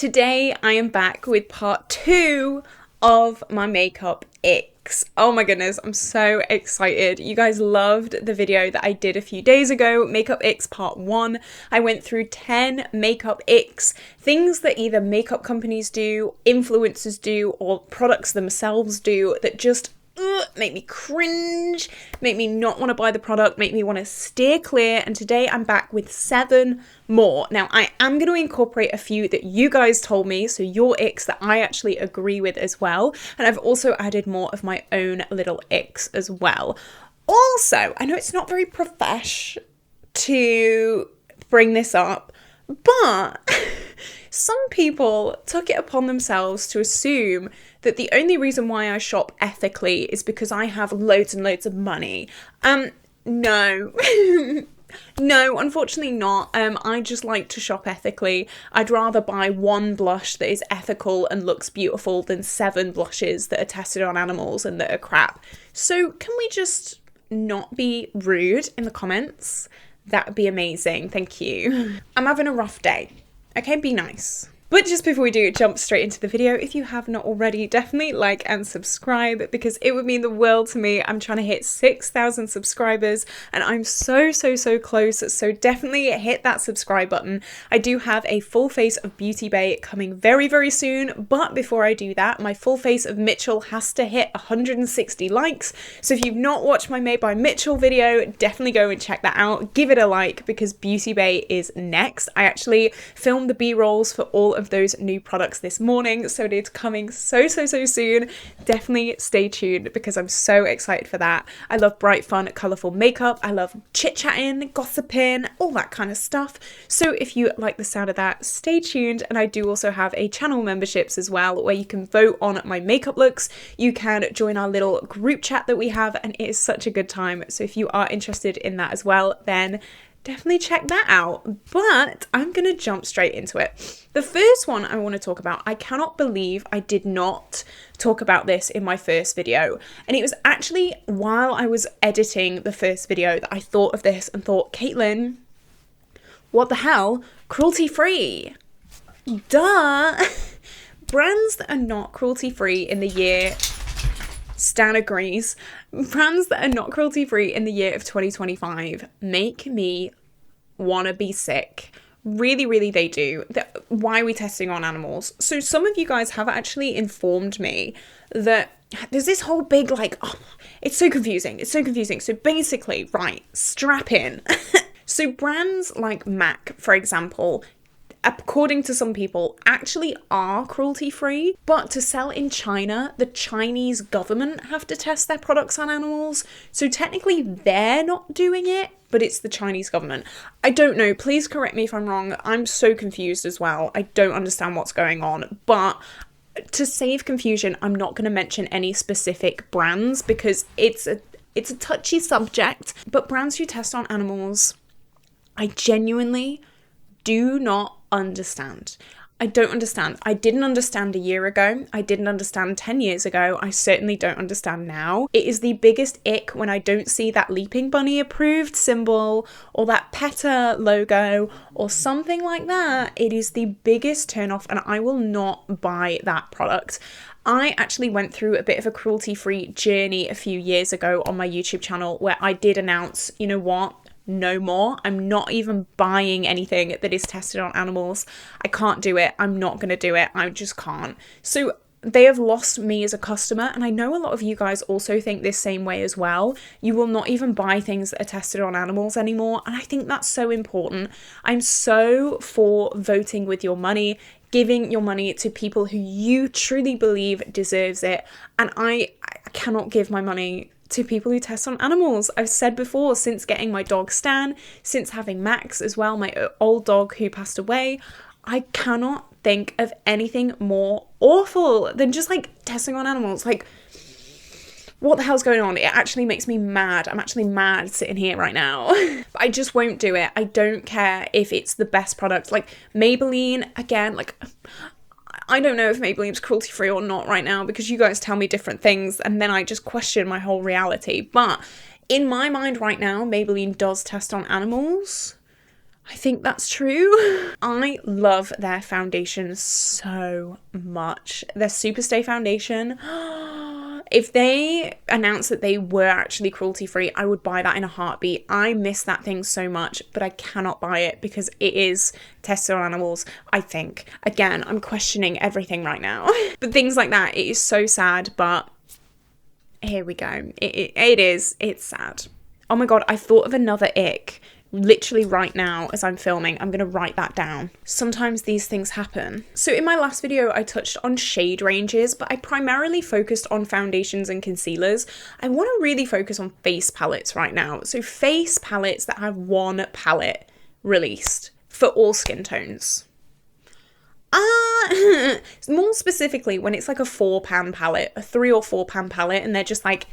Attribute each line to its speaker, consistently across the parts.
Speaker 1: Today I am back with part 2 of my makeup icks. Oh my goodness, I'm so excited. You guys loved the video that I did a few days ago, Makeup Icks part 1. I went through 10 makeup icks, things that either makeup companies do, influencers do, or products themselves do that just make me cringe, make me not want to buy the product, make me want to steer clear. And today I'm back with 7 more. Now I am going to incorporate a few that you guys told me, so your icks that I actually agree with as well, and I've also added more of my own little icks as well. Also, I know it's not very profesh to bring this up, but some people took it upon themselves to assume that the only reason why I shop ethically is because I have loads and loads of money. No. No, unfortunately not. I just like to shop ethically. I'd rather buy one blush that is ethical and looks beautiful than 7 blushes that are tested on animals and that are crap. So can we just not be rude in the comments? That would be amazing. Thank you. I'm having a rough day. Okay, be nice. But just before we do jump straight into the video, if you have not already, definitely like and subscribe because it would mean the world to me. I'm trying to hit 6,000 subscribers and I'm so close, so definitely hit that subscribe button. I do have a full face of BeautyBay coming very soon, but before I do that, my full face of Mitchell has to hit 160 likes. So if you've not watched my Made by Mitchell video, definitely go and check that out. Give it a like because BeautyBay is next. I actually filmed the B-rolls for all of those new products this morning, so it's coming so soon. Definitely stay tuned because I'm so excited for that. I love bright, fun, colourful makeup. I love chit-chatting, gossiping, all that kind of stuff. So if you like the sound of that, stay tuned. And I do also have a channel memberships as well where you can vote on my makeup looks. You can join our little group chat that we have and it is such a good time. So if you are interested in that as well, then definitely check that out. But I'm gonna jump straight into it. The first one I want to talk about, I cannot believe I did not talk about this in my first video. And it was actually while I was editing the first video that I thought of this and thought, Caitlin, what the hell? Cruelty free. Duh. Brands that are not cruelty free in the year, Stan agrees, brands that are not cruelty free in the year of 2025 make me want to be sick. Really they do. Why are we testing on animals? So some of you guys have actually informed me that there's this whole big it's so confusing. So basically, right, strap in. So brands like MAC, for example, according to some people, actually are cruelty-free, but to sell in China, the Chinese government have to test their products on animals. So technically they're not doing it, but it's the Chinese government. I don't know, please correct me if I'm wrong. I'm so confused as well. I don't understand what's going on, but to save confusion, I'm not going to mention any specific brands because it's a touchy subject, but brands who test on animals, I genuinely do not understand. I don't understand. I didn't understand a year ago. I didn't understand 10 years ago. I certainly don't understand now. It is the biggest ick when I don't see that Leaping Bunny approved symbol or that PETA logo or something like that. It is the biggest turnoff and I will not buy that product. I actually went through a bit of a cruelty-free journey a few years ago on my YouTube channel where I did announce, you know what? No more. I'm not even buying anything that is tested on animals. I can't do it. I'm not going to do it. I just can't. So they have lost me as a customer. And I know a lot of you guys also think this same way as well. You will not even buy things that are tested on animals anymore. And I think that's so important. I'm so for voting with your money, giving your money to people who you truly believe deserves it. And I cannot give my money to people who test on animals. I've said before, since getting my dog Stan, since having Max as well, my old dog who passed away, I cannot think of anything more awful than just testing on animals. What the hell's going on? It actually makes me mad. I'm actually mad sitting here right now. But I just won't do it. I don't care if it's the best product. Maybelline, again, I don't know if Maybelline's cruelty-free or not right now because you guys tell me different things and then I just question my whole reality. But in my mind right now, Maybelline does test on animals. I think that's true. I love their foundation so much. Their Superstay foundation. If they announced that they were actually cruelty free, I would buy that in a heartbeat. I miss that thing so much, but I cannot buy it because it is tested on animals, I think. Again, I'm questioning everything right now. But things like that, it is so sad, but here we go. It's sad. Oh my god, I thought of another ick. Literally right now as I'm filming, I'm going to write that down. Sometimes these things happen. So in my last video, I touched on shade ranges, but I primarily focused on foundations and concealers. I want to really focus on face palettes right now. So face palettes that have one palette released for all skin tones. More specifically, when it's like a 4-pan palette, a 3 or 4-pan palette, and they're just like,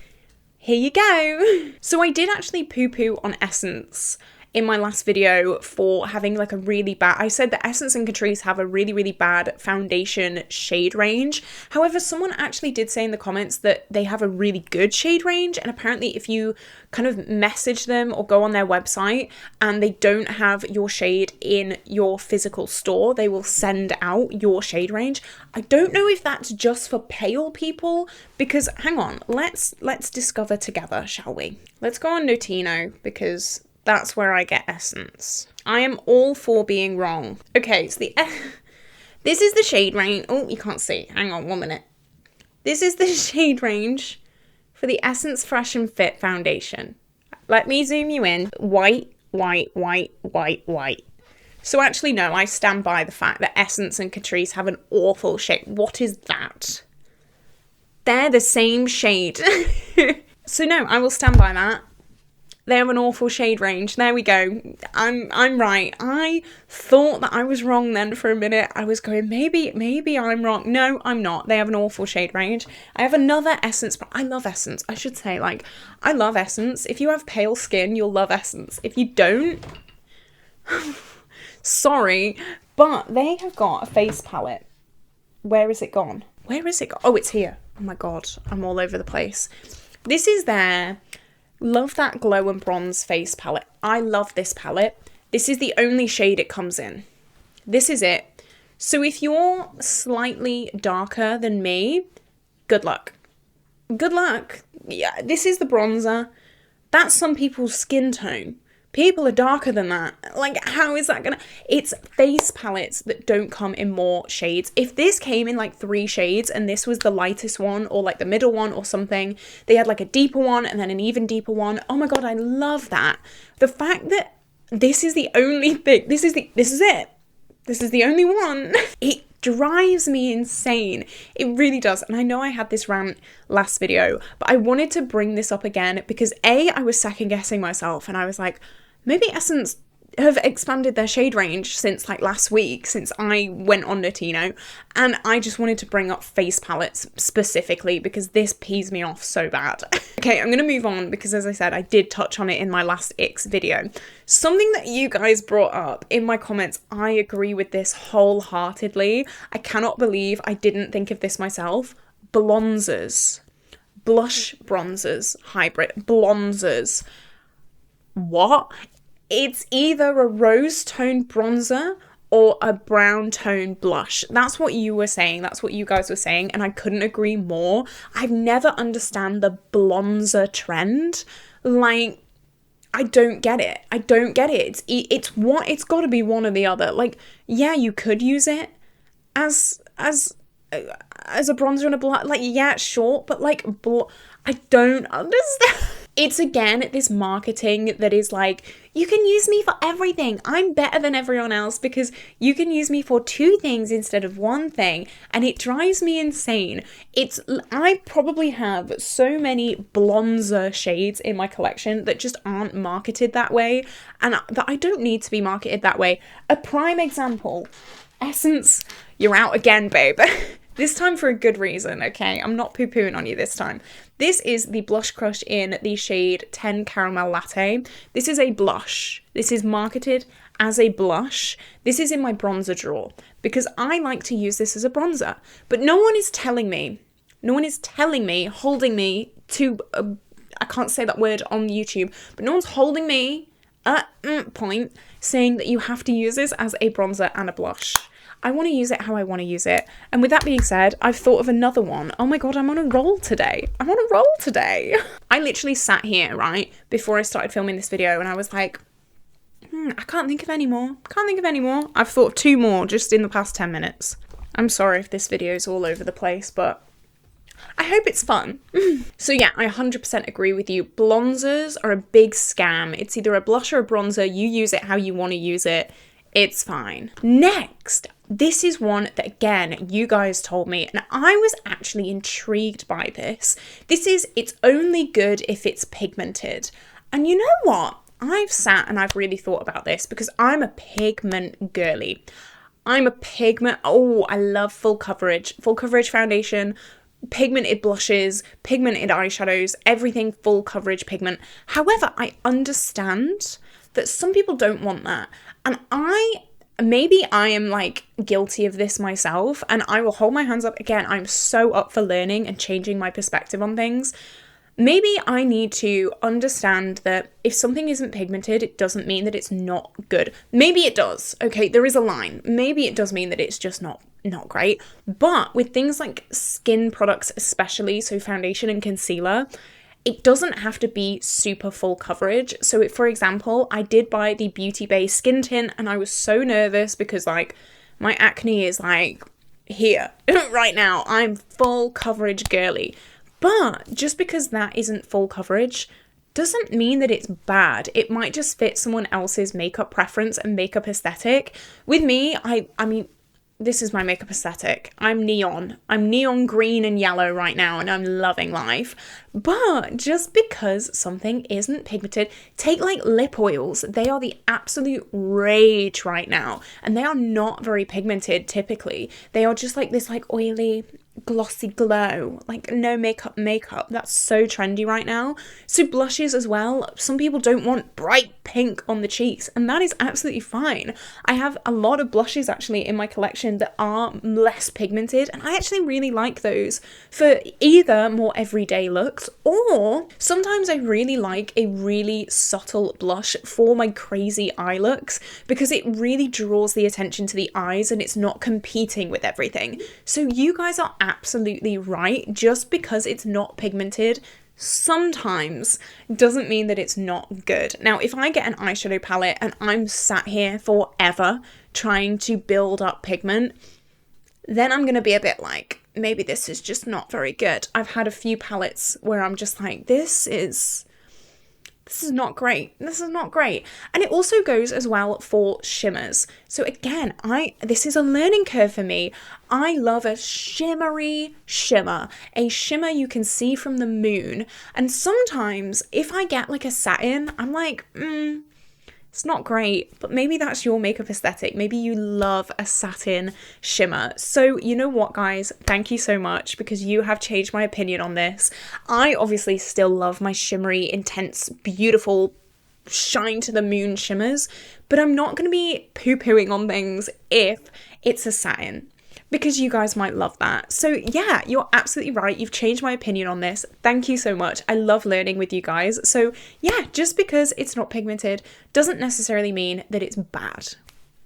Speaker 1: here you go. So I did actually poo-poo on Essence in my last video for having like a really bad, I said that Essence and Catrice have a really, really bad foundation shade range. However, someone actually did say in the comments that they have a really good shade range, and apparently if you kind of message them or go on their website and they don't have your shade in your physical store, they will send out your shade range. I don't know if that's just for pale people, because hang on, let's discover together, shall we? Let's go on Notino, because that's where I get Essence. I am all for being wrong. Okay, so this is the shade range. Oh, you can't see. Hang on 1 minute. This is the shade range for the Essence Fresh and Fit foundation. Let me zoom you in. White, white, white, white, white. So actually, no, I stand by the fact that Essence and Catrice have an awful shade. What is that? They're the same shade. So no, I will stand by that. They have an awful shade range. There we go. I'm right. I thought that I was wrong then for a minute. I was going, maybe I'm wrong. No, I'm not. They have an awful shade range. I have another Essence, but I love Essence. I should say, like, I love Essence. If you have pale skin, you'll love Essence. If you don't, sorry, but they have got a face palette. Where is it gone? Where is it gone? Oh, it's here. Oh my god, I'm all over the place. This is their Love That Glow and Bronze face palette. I love this palette. This is the only shade it comes in. This is it. So if you're slightly darker than me, good luck. Good luck. Yeah, this is the bronzer. That's some people's skin tone. People are darker than that. Like, how is that gonna... It's face palettes that don't come in more shades. If this came in like 3 shades and this was the lightest one or like the middle one or something, they had like a deeper one and then an even deeper one. Oh my god, I love that. The fact that this is the only thing, this is it. This is the only one. It drives me insane. It really does. And I know I had this rant last video, but I wanted to bring this up again because I was second guessing myself and I was like, maybe Essence have expanded their shade range since like last week, since I went on Notino, and I just wanted to bring up face palettes specifically because this pees me off so bad. Okay, I'm going to move on because, as I said, I did touch on it in my last Icks video. Something that you guys brought up in my comments, I agree with this wholeheartedly. I cannot believe I didn't think of this myself. Bronzers. Blush bronzers. Hybrid. Bronzers. What? It's either a rose tone bronzer or a brown tone blush. That's what you were saying. That's what you guys were saying. And I couldn't agree more. I've never understand the bronzer trend. Like, I don't get it. I don't get it. It's got to be one or the other. Like, yeah, you could use it as a bronzer and a blush. Like, yeah, sure. But like, I don't understand. It's again this marketing that is like, you can use me for everything. I'm better than everyone else because you can use me for 2 things instead of 1 thing. And it drives me insane. I probably have so many bronzer shades in my collection that just aren't marketed that way. And that I don't need to be marketed that way. A prime example, Essence, you're out again, babe. This time for a good reason, okay? I'm not poo-pooing on you this time. This is the Blush Crush in the shade 10 Caramel Latte. This is a blush. This is marketed as a blush. This is in my bronzer drawer because I like to use this as a bronzer. But no one is telling me, holding me to, I can't say that word on YouTube, but no one's holding me point saying that you have to use this as a bronzer and a blush. I want to use it how I want to use it. And with that being said, I've thought of another one. Oh my god, I'm on a roll today. I literally sat here, right, before I started filming this video, and I was like, I can't think of any more. I've thought of 2 more just in the past 10 minutes. I'm sorry if this video is all over the place, but I hope it's fun. So yeah, I 100% agree with you. Bronzers are a big scam. It's either a blush or a bronzer. You use it how you want to use it. It's fine. Next, this is one that, again, you guys told me, and I was actually intrigued by this. It's only good if it's pigmented. And you know what? I've sat and I've really thought about this because I'm a pigment girly. I love full coverage foundation, pigmented blushes, pigmented eyeshadows, everything full coverage pigment. However, I understand that some people don't want that. And maybe I am like guilty of this myself, and I will hold my hands up. Again, I'm so up for learning and changing my perspective on things. Maybe I need to understand that if something isn't pigmented, it doesn't mean that it's not good. Maybe it does. Okay, there is a line. Maybe it does mean that it's just not great. But with things like skin products especially, so foundation and concealer, it doesn't have to be super full coverage. So for example, I did buy the BeautyBay skin tint, and I was so nervous because like my acne is like here right now. I'm full coverage girly. But just because that isn't full coverage doesn't mean that it's bad. It might just fit someone else's makeup preference and makeup aesthetic. With me, I mean, this is my makeup aesthetic. I'm neon green and yellow right now, and I'm loving life. But just because something isn't pigmented, take like lip oils. They are the absolute rage right now, and they are not very pigmented typically. They are just like this like oily, glossy glow, like no makeup. That's so trendy right now. So blushes as well. Some people don't want bright pink on the cheeks, and that is absolutely fine. I have a lot of blushes actually in my collection that are less pigmented, and I actually really like those for either more everyday looks, or sometimes I really like a really subtle blush for my crazy eye looks because it really draws the attention to the eyes and it's not competing with everything. So you guys are absolutely right. Just because it's not pigmented sometimes doesn't mean that it's not good. Now, if I get an eyeshadow palette and I'm sat here forever trying to build up pigment, then I'm going to be a bit like, maybe this is just not very good. I've had a few palettes where I'm just like, this is not great. And it also goes as well for shimmers. So again, this is a learning curve for me. I love a shimmery shimmer, a shimmer you can see from the moon. And sometimes if I get like a satin, I'm like, it's not great, but maybe that's your makeup aesthetic. Maybe you love a satin shimmer. So you know what, guys? Thank you so much because you have changed my opinion on this. I obviously still love my shimmery, intense, beautiful, shine to the moon shimmers, but I'm not going to be poo-pooing on things if it's a satin, because you guys might love that. So yeah, you're absolutely right. You've changed my opinion on this. Thank you so much. I love learning with you guys. So yeah, just because it's not pigmented doesn't necessarily mean that it's bad.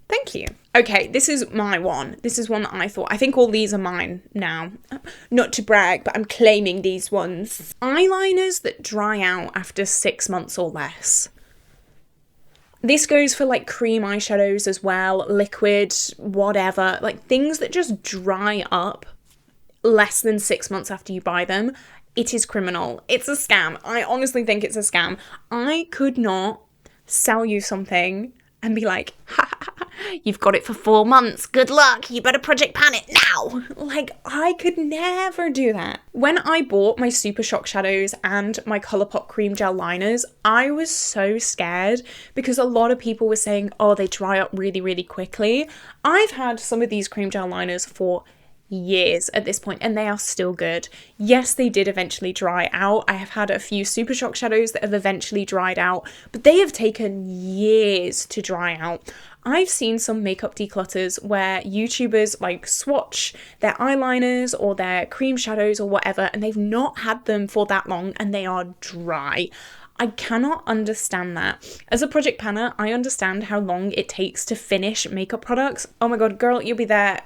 Speaker 1: Thank you. Okay, this is my one. This is one that I think all these are mine now. Not to brag, but I'm claiming these ones. Eyeliners that dry out after 6 months or less. This goes for like cream eyeshadows as well, liquid, whatever, like things that just dry up less than 6 months after you buy them. It is criminal. It's a scam. I honestly think it's a scam. I could not sell you something and be like, ha, ha, ha, you've got it for 4 months. Good luck. You better Project Pan it now. Like, I could never do that. When I bought my Super Shock shadows and my Colourpop cream gel liners, I was so scared because a lot of people were saying, oh, they dry up really, really quickly. I've had some of these cream gel liners for years at this point, and they are still good. Yes, they did eventually dry out. I have had a few Super Shock shadows that have eventually dried out, but they have taken years to dry out. I've seen some makeup declutters where YouTubers like swatch their eyeliners or their cream shadows or whatever, and they've not had them for that long and they are dry. I cannot understand that. As a project planner, I understand how long it takes to finish makeup products. Oh my god, girl, you'll be there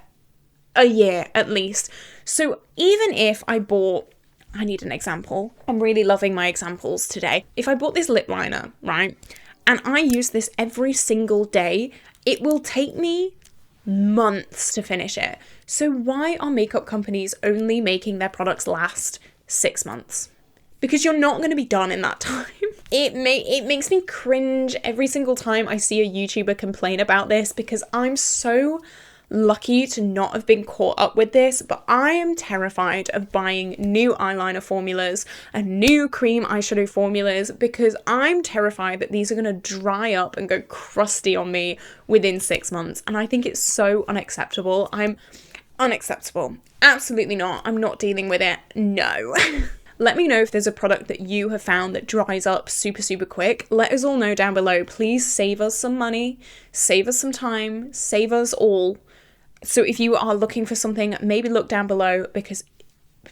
Speaker 1: a year at least. So even if I bought, I need an example. I'm really loving my examples today. If I bought this lip liner, right, and I use this every single day, it will take me months to finish it. So why are makeup companies only making their products last 6 months? Because you're not going to be done in that time. It makes me cringe every single time I see a YouTuber complain about this, because I'm so lucky to not have been caught up with this, but I am terrified of buying new eyeliner formulas and new cream eyeshadow formulas, because I'm terrified that these are going to dry up and go crusty on me within 6 months, and I think it's so unacceptable. Unacceptable. Absolutely not. I'm not dealing with it. No. Let me know if there's a product that you have found that dries up super, super quick. Let us all know down below. Please save us some money, save us some time, save us all. So if you are looking for something, maybe look down below, because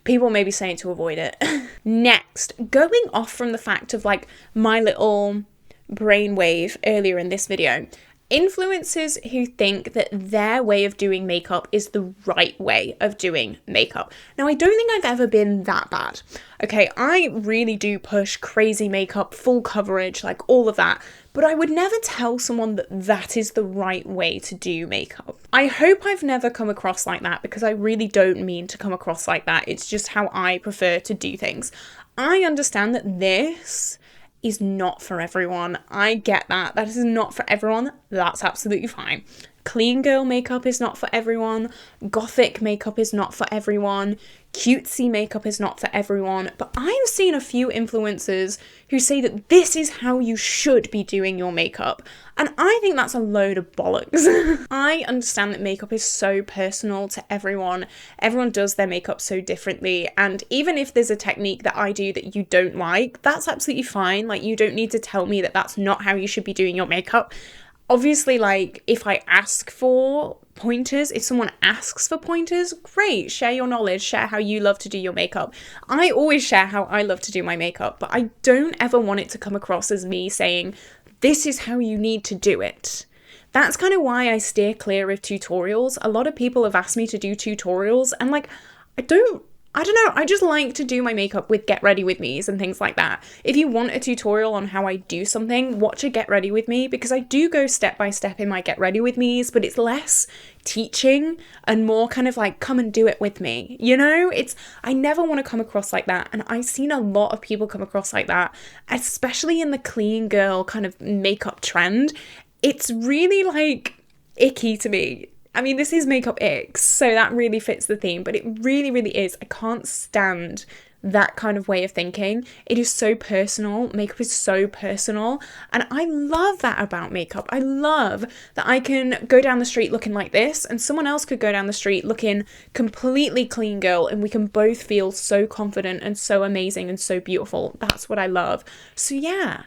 Speaker 1: people may be saying to avoid it. Next, going off from the fact of like my little brainwave earlier in this video, influencers who think that their way of doing makeup is the right way of doing makeup. Now, I don't think I've ever been that bad. Okay, I really do push crazy makeup, full coverage, like all of that. But I would never tell someone that that is the right way to do makeup. I hope I've never come across like that, because I really don't mean to come across like that. It's just how I prefer to do things. I understand that this is not for everyone. I get that. That is not for everyone. That's absolutely fine. Clean girl makeup is not for everyone. Gothic makeup is not for everyone. Cutesy makeup is not for everyone. But I've seen a few influencers who say that this is how you should be doing your makeup. And I think that's a load of bollocks. I understand that makeup is so personal to everyone. Everyone does their makeup so differently. And even if there's a technique that I do that you don't like, that's absolutely fine. Like, you don't need to tell me that that's not how you should be doing your makeup. Obviously, like, if I ask for pointers, if someone asks for pointers, great, share your knowledge, share how you love to do your makeup. I always share how I love to do my makeup, but I don't ever want it to come across as me saying, this is how you need to do it. That's kind of why I steer clear of tutorials. A lot of people have asked me to do tutorials, and like, I don't know, I just like to do my makeup with get ready with me's and things like that. If you want a tutorial on how I do something, watch a get ready with me, because I do go step by step in my get ready with me's, but it's less teaching and more kind of like, come and do it with me. You know, I never want to come across like that. And I've seen a lot of people come across like that, especially in the clean girl kind of makeup trend. It's really like icky to me. I mean, this is Makeup Icks, so that really fits the theme, but it really, really is. I can't stand that kind of way of thinking. It is so personal. Makeup is so personal, and I love that about makeup. I love that I can go down the street looking like this, and someone else could go down the street looking completely clean girl, and we can both feel so confident and so amazing and so beautiful. That's what I love. So yeah,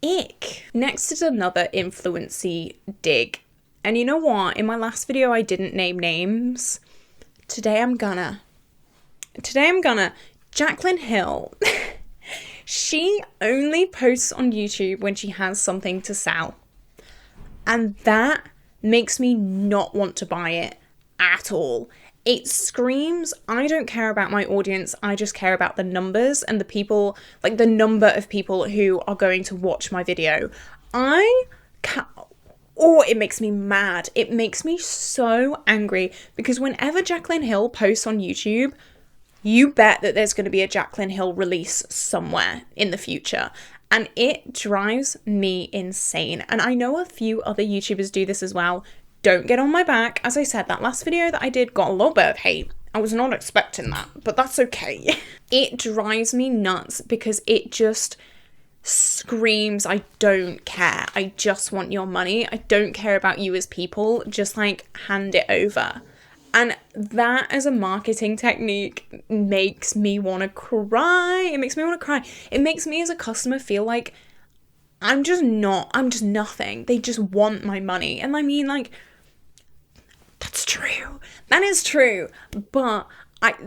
Speaker 1: ick. Next is another influency dig. And you know what? In my last video, I didn't name names. Today I'm gonna. Jaclyn Hill. She only posts on YouTube when she has something to sell. And that makes me not want to buy it at all. It screams, I don't care about my audience, I just care about the numbers and the people, like the number of people who are going to watch my video. It makes me mad. It makes me so angry, because whenever Jaclyn Hill posts on YouTube, you bet that there's going to be a Jaclyn Hill release somewhere in the future. And it drives me insane. And I know a few other YouTubers do this as well. Don't get on my back. As I said, that last video that I did got a little bit of hate. I was not expecting that, but that's okay. It drives me nuts, because it just screams, I don't care. I just want your money. I don't care about you as people. Just like, hand it over. And that as a marketing technique makes me want to cry. It makes me want to cry. It makes me as a customer feel like I'm just nothing. They just want my money. And I mean, like, that's true. That is true. But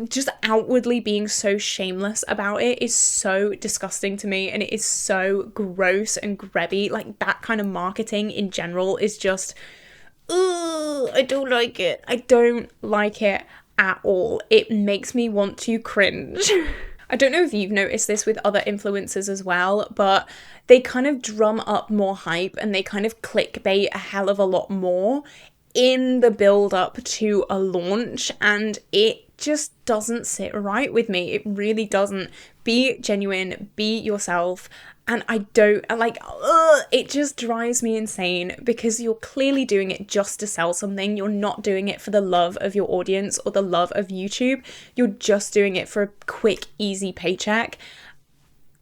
Speaker 1: just outwardly being so shameless about it is so disgusting to me, and it is so gross and grubby. Like, that kind of marketing in general is just, ugh, I don't like it. I don't like it at all. It makes me want to cringe. I don't know if you've noticed this with other influencers as well, but they kind of drum up more hype and they kind of clickbait a hell of a lot more in the build up to a launch, and it just doesn't sit right with me. It really doesn't. Be genuine, be yourself. And I don't, like, it just drives me insane, because you're clearly doing it just to sell something. You're not doing it for the love of your audience or the love of YouTube. You're just doing it for a quick, easy paycheck.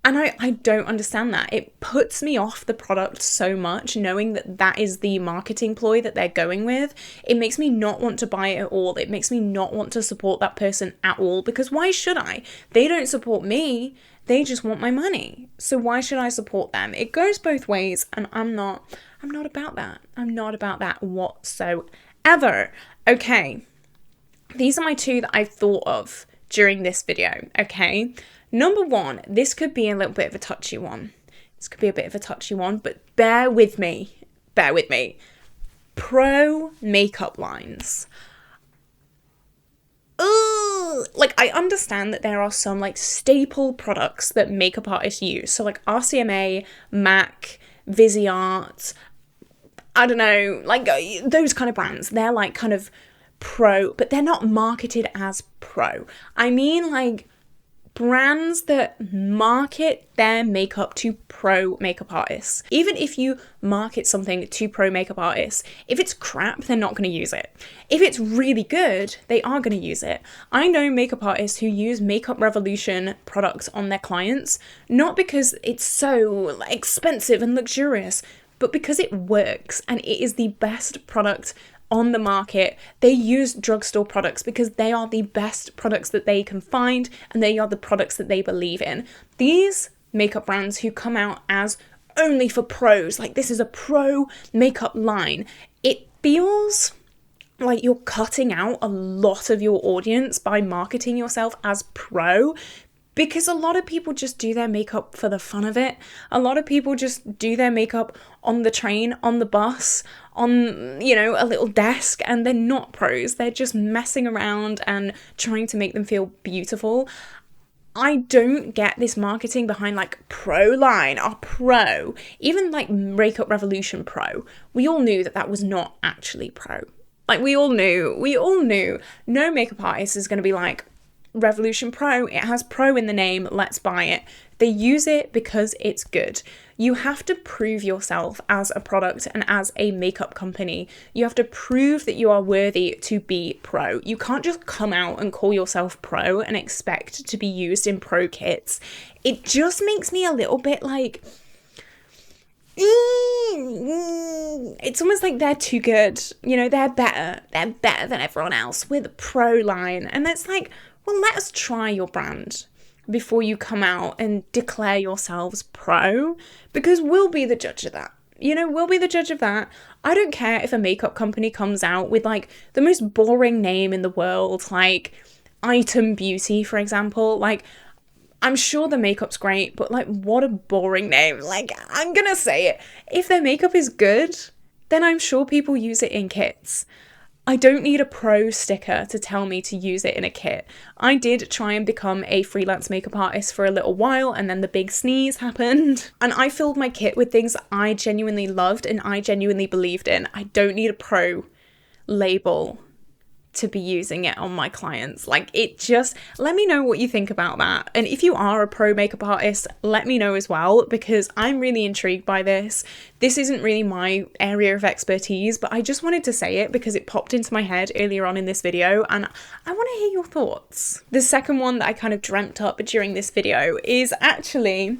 Speaker 1: And I don't understand that. It puts me off the product so much, knowing that that is the marketing ploy that they're going with. It makes me not want to buy it at all. It makes me not want to support that person at all, because why should I? They don't support me. They just want my money. So why should I support them? It goes both ways, and I'm not about that. I'm not about that whatsoever. Okay. These are my two that I've thought of during this video, okay? Number one, this could be a little bit of a touchy one. But bear with me. Pro makeup lines. Ooh, like, I understand that there are some, like, staple products that makeup artists use. So, like, RCMA, MAC, Viseart, I don't know, like, those kind of brands. They're, like, kind of pro, but they're not marketed as pro. I mean, like, brands that market their makeup to pro makeup artists. Even if you market something to pro makeup artists, if it's crap, they're not going to use it. If it's really good, they are going to use it. I know makeup artists who use Makeup Revolution products on their clients, not because it's so expensive and luxurious, but because it works and it is the best product on the market. They use drugstore products because they are the best products that they can find, and they are the products that they believe in. These makeup brands who come out as only for pros, like, this is a pro makeup line, it feels like you're cutting out a lot of your audience by marketing yourself as pro. Because a lot of people just do their makeup for the fun of it. A lot of people just do their makeup on the train, on the bus, on, you know, a little desk, and they're not pros. They're just messing around and trying to make them feel beautiful. I don't get this marketing behind, like, pro line or pro. Even, like, Makeup Revolution pro. We all knew that that was not actually pro. Like, we all knew. No makeup artist is going to be like, Revolution Pro, it has pro in the name, let's buy it. They use it because it's good. You have to prove yourself as a product and as a makeup company. You have to prove that you are worthy to be pro. You can't just come out and call yourself pro and expect to be used in pro kits. It just makes me a little bit like, it's almost like they're too good. You know, they're better than everyone else with a pro line. And it's like, well, let us try your brand before you come out and declare yourselves pro, because we'll be the judge of that. You know, we'll be the judge of that. I don't care if a makeup company comes out with, like, the most boring name in the world, like Item Beauty, for example. Like, I'm sure the makeup's great, but, like, what a boring name. Like, I'm gonna say it. If their makeup is good, then I'm sure people use it in kits. I don't need a pro sticker to tell me to use it in a kit. I did try and become a freelance makeup artist for a little while, and then the big sneeze happened. And I filled my kit with things I genuinely loved and I genuinely believed in. I don't need a pro label to be using it on my clients. Like, it just, let me know what you think about that. And if you are a pro makeup artist, let me know as well, because I'm really intrigued by this. This isn't really my area of expertise, but I just wanted to say it because it popped into my head earlier on in this video, and I want to hear your thoughts. The second one that I kind of dreamt up during this video is actually,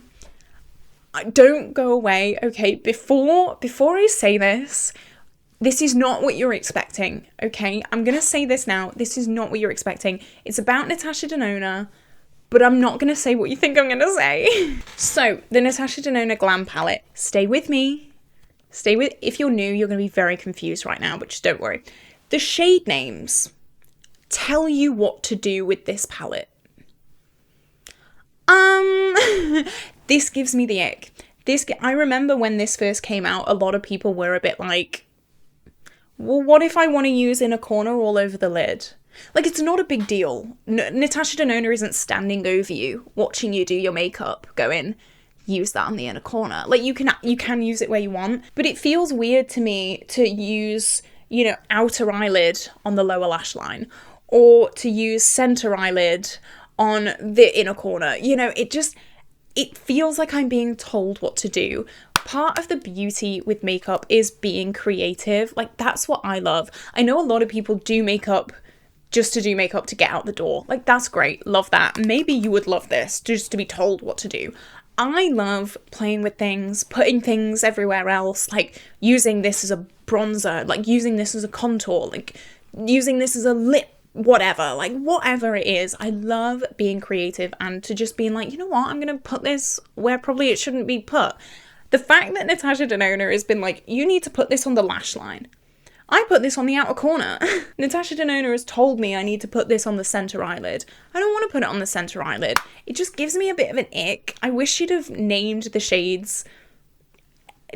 Speaker 1: don't go away, okay? Before I say this, this is not what you're expecting, okay? I'm going to say this now. This is not what you're expecting. It's about Natasha Denona, but I'm not going to say what you think I'm going to say. So, the Natasha Denona Glam Palette. Stay with me. If you're new, you're going to be very confused right now, but just don't worry. The shade names tell you what to do with this palette. This gives me the ick. I remember when this first came out, a lot of people were a bit like, well, what if I want to use inner corner all over the lid? Like, it's not a big deal. Natasha Denona isn't standing over you, watching you do your makeup, going, use that on the inner corner. Like, you can use it where you want, but it feels weird to me to use, you know, outer eyelid on the lower lash line, or to use center eyelid on the inner corner. You know, it feels like I'm being told what to do. Part of the beauty with makeup is being creative. Like, that's what I love. I know a lot of people do makeup just to do makeup to get out the door. Like, that's great. Love that. Maybe you would love this, just to be told what to do. I love playing with things, putting things everywhere else, like using this as a bronzer, like using this as a contour, like using this as a lip, whatever, like whatever it is. I love being creative and to just being like, you know what, I'm gonna put this where probably it shouldn't be put. The fact that Natasha Denona has been like, you need to put this on the lash line. I put this on the outer corner. Natasha Denona has told me I need to put this on the center eyelid. I don't want to put it on the center eyelid. It just gives me a bit of an ick. I wish she'd have named the shades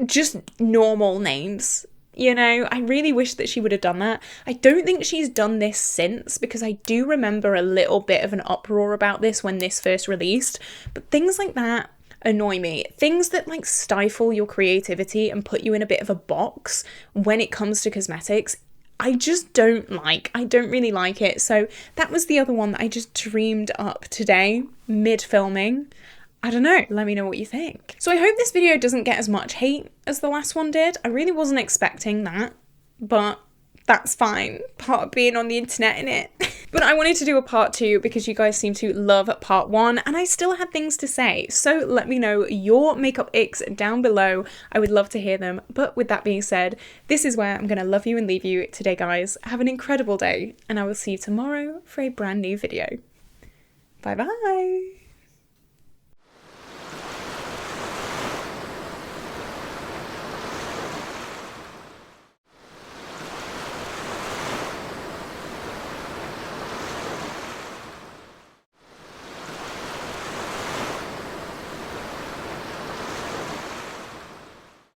Speaker 1: just normal names. You know, I really wish that she would have done that. I don't think she's done this since, because I do remember a little bit of an uproar about this when this first released. But things like that annoy me. Things that like stifle your creativity and put you in a bit of a box when it comes to cosmetics, I just don't like. I don't really like it. So that was the other one that I just dreamed up today, mid-filming. I don't know, let me know what you think. So I hope this video doesn't get as much hate as the last one did. I really wasn't expecting that, but that's fine. Part of being on the internet, innit? But I wanted to do a part 2 because you guys seem to love part 1 and I still had things to say. So let me know your makeup icks down below. I would love to hear them. But with that being said, this is where I'm going to love you and leave you today, guys. Have an incredible day and I will see you tomorrow for a brand new video. Bye bye.